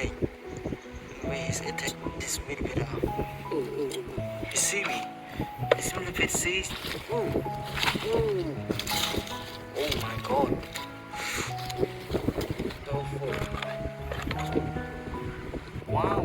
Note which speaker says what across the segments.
Speaker 1: eating. Where is eating this millipede? You see me? This millipede sees. Oh, oh, oh my God! So full. Wow.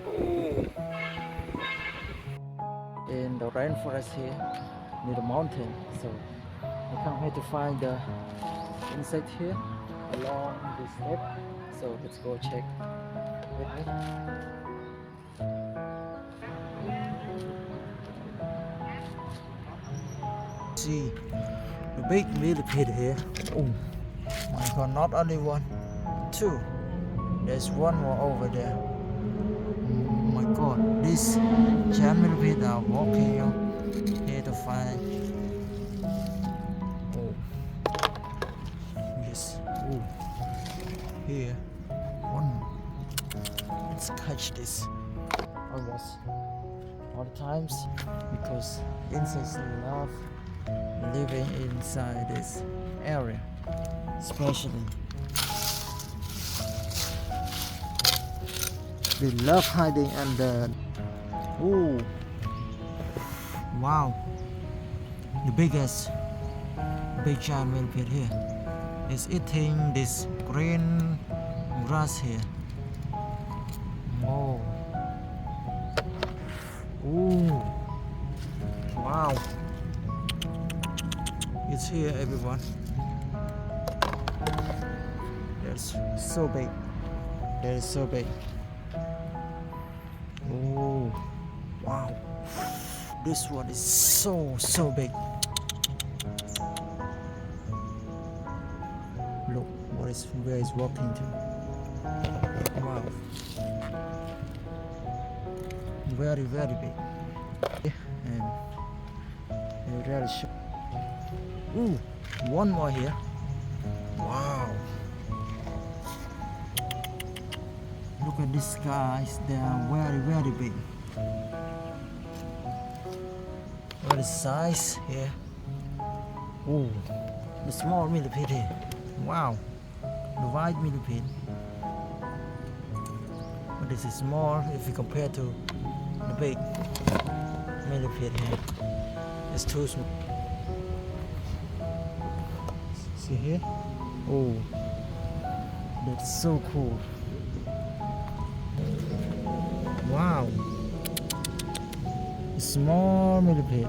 Speaker 1: Oh. In the rainforest here, near the mountain, so I come here to find the insect here along this step. So let's go check with me. See the big millipede here. Oh my God! Not only one, two. There's one more over there. Oh my God! These giant millipedes are walking here to find. Oh yes. Oh here. One. Let's catch this. Almost all the times because insects love living inside this area, especially they love hiding under. Oh wow, the biggest big giant millipede here is eating this green grass here. Oh, ooh, wow, it's here everyone. That's so big. That is so big. Oh wow, this one is so big. Look where it's walking to. Wow, very big. And really sure. Ooh, one more here. Wow, look at these guys, they are very big. What is size here? Oh, the small millipede here. Wow, the white millipede. But this is small if you compare to the big millipede here. It's too small. See here? Oh, that's so cool. Wow, small millipede.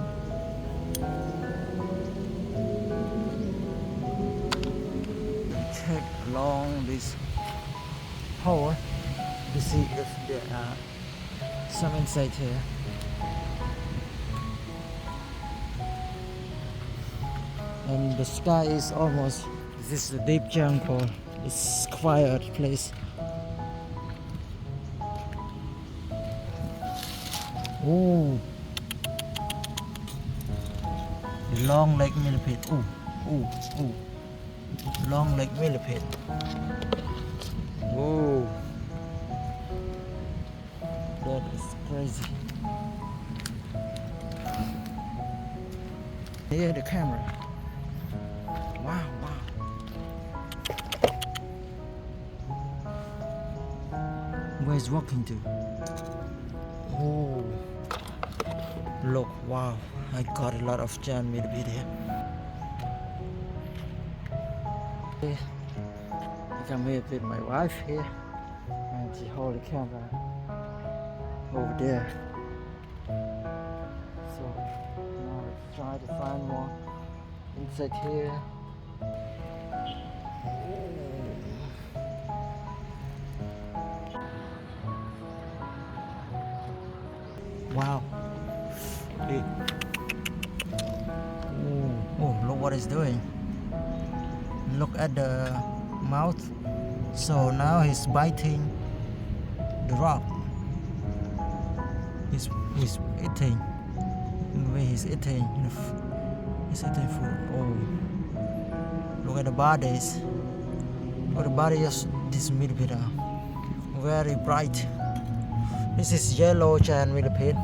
Speaker 1: Check along this hole to see if there are some insects here. And the sky is almost, this is a deep jungle, it's quiet place. Oh, the long leg millipede. Oh, long leg millipede. Whoa, that is crazy. Here the camera. Wow. Where is walking to? Oh, look, wow, I got a lot of giant millipede here. I come here with my wife here and she hold the camera over there. So now let's try to find more insect here. Wow. Big. Oh, look what it's doing. Look at the mouth. So now he's biting the rock. He's eating. Where he's eating. He's eating food. Oh. Look at the bodies. Look at the body of this millipede. Very bright. This is yellow giant millipede,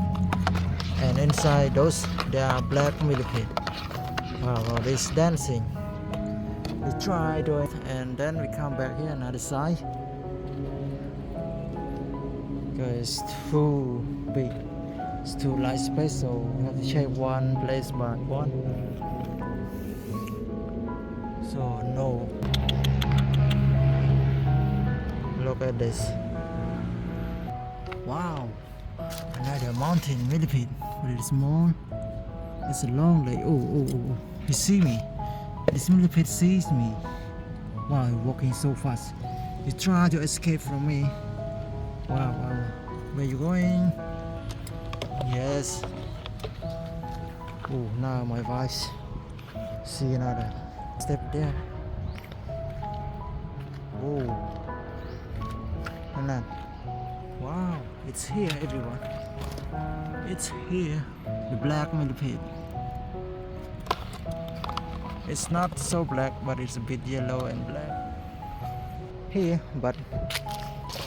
Speaker 1: and inside those there are black millipede. Wow, this dancing. We try doing it, and then we come back here another side. because it's too big. It's too light space, so we have to check one place by one. So no. Look at this. Wow, another mountain millipede, but it's small. It's a long leg. Oh. He see me. This millipede sees me. Wow, he's walking so fast. He trying to escape from me. Wow. Where you going? Yes. Oh, now my voice. See another step there. Oh. And then, wow, it's here, everyone. It's here. The black millipede. It's not so black, but it's a bit yellow and black here, but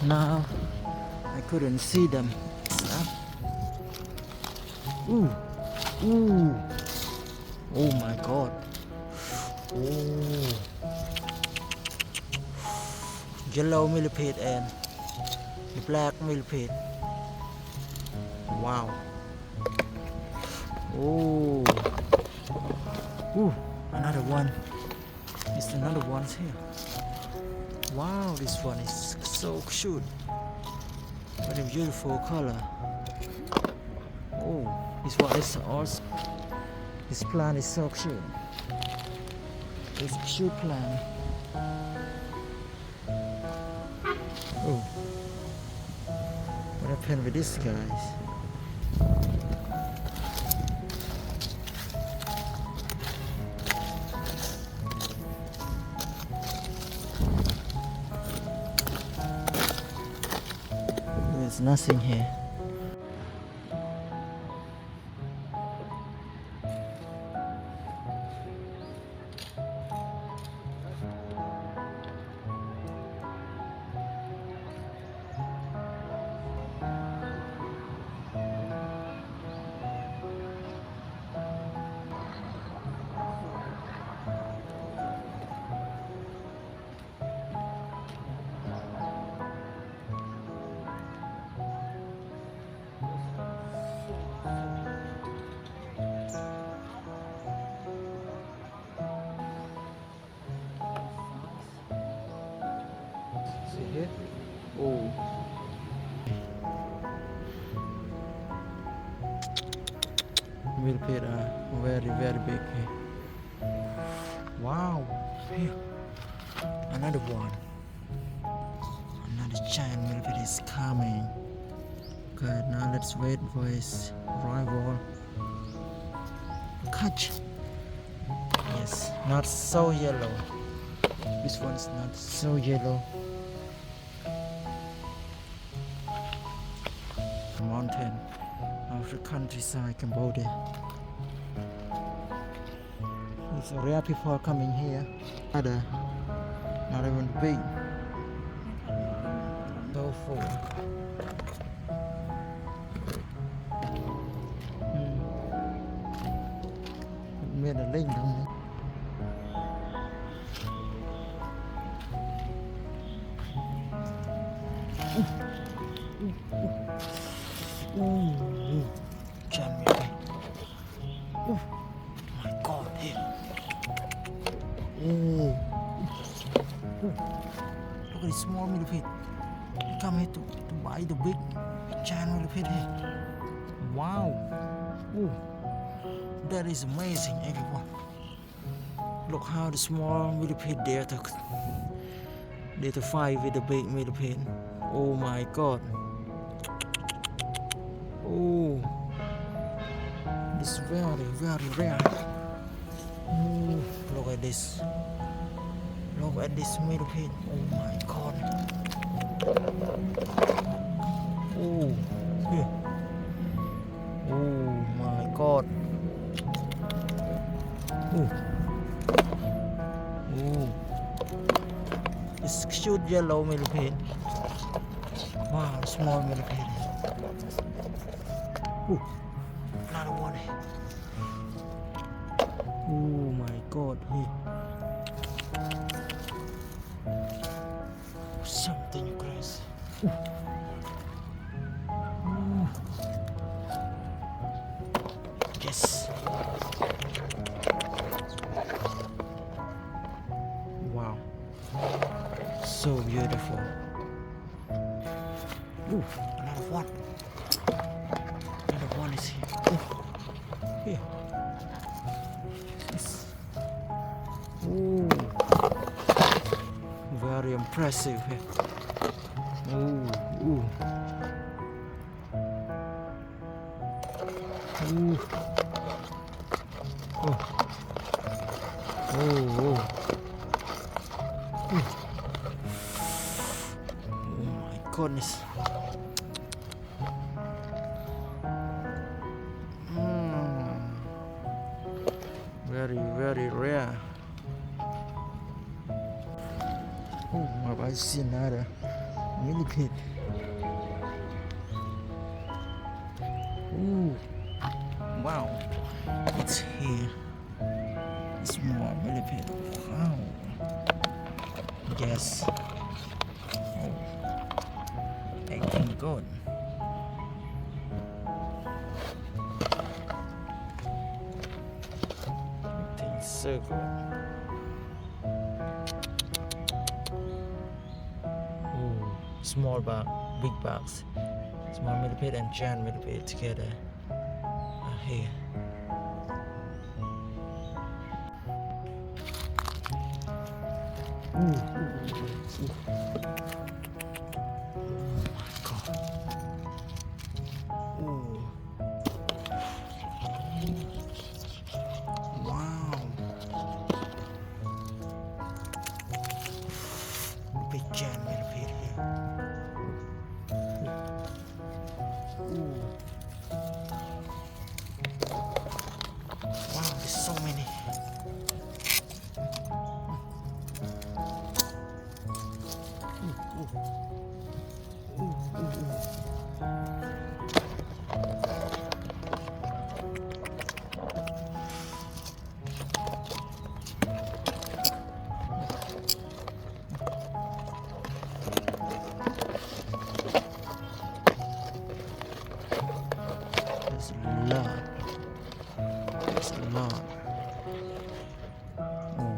Speaker 1: now I couldn't see them. Ooh. Oh my god. Oh. Yellow millipede and the black millipede. Wow. Oh. Ooh, another one. There's another one here. Wow, this one is so cute. What a beautiful color. Oh, this one is also. This plant is so cute. It's a cute plant. Oh, what happened with this guys? There's nothing here. Here. Oh. Millipede are very big here. Wow. Here. Another one. Another giant millipede is coming. Okay, now let's wait for his arrival. Catch. Yes, not so yellow. This one is not so yellow. Mountain of the countryside, Cambodia. It's rare people coming here. Not even big. So full. Made a link down there. Giant millipede. Oh my god, here. Look at this small millipede. They come here to buy the big giant millipede here. Wow. That is amazing, everyone. Look how the small millipede dare to fight with the big millipede. Oh my god. Oh, this is very rare. Oh, look at this. Look at this millipede. Oh my god. Oh, here. Oh my god. Oh. It's cute yellow millipede. Wow, small millipede. Another one. Oh my god. Here. Something crazy. So beautiful. Ooh, another one. Another one is here. Ooh, here. Yes. Ooh, very impressive here. Ooh, ooh. Ooh. Oh. Oh, oh. Oh my goodness. Very, very rare. Oh, have I seen another millipede? Ooh, wow, it's here. It's more millipede. Wow. Yes. Oh, acting good. Acting so good. Ooh, small bug, big bugs. Small millipede and giant millipede together are here. Ooh, ooh, ooh, ooh. Wow. Big giant millipede here. Ooh. Wow, there's so many. Ooh, ooh. Ooh, ooh, ooh. There's a lot. There's a lot. Oh.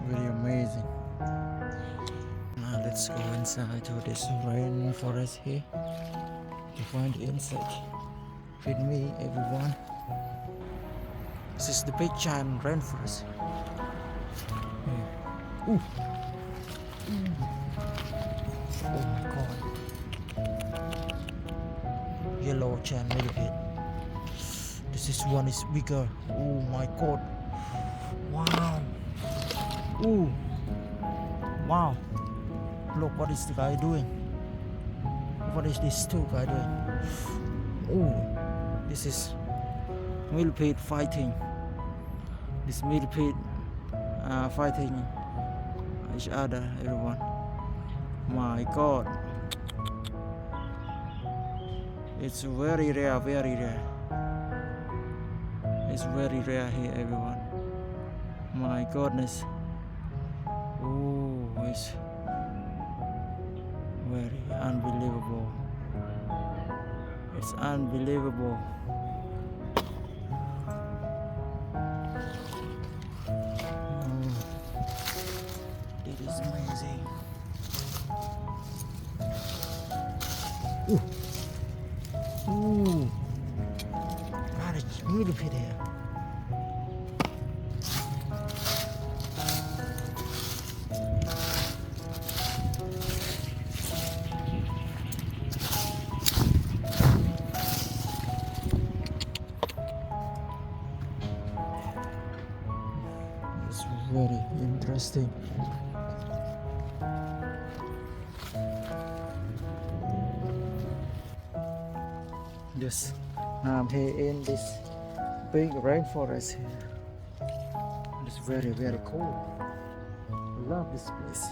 Speaker 1: Very amazing. Now let's go inside to this rainforest here to find the insect. With me, everyone. This is the big giant rainforest. Yeah. Ooh. Oh my god. Yellow giant millipede. This one is bigger. Oh my god. Wow. Ooh. Wow. Look, what is the guy doing? What is this two guy doing? Oh, this is millipede fighting. This millipede fighting each other, everyone. My god. It's very rare, very rare. It's very rare here, everyone. My goodness. Oh, it's very unbelievable. It's unbelievable. Oh, it is amazing. Ooh. Ooh. God, it's millipede here. It's very interesting. Yes, I'm here in this big rainforest here. It's very, very cool. I love this place.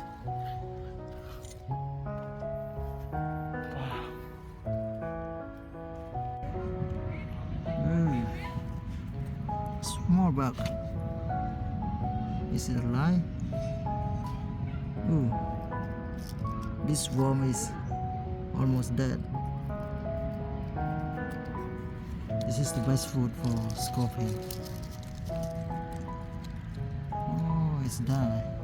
Speaker 1: Wow. Small bug. Is it alive? Ooh. This worm is almost dead. This is the best food for scorpion. Oh, it's done.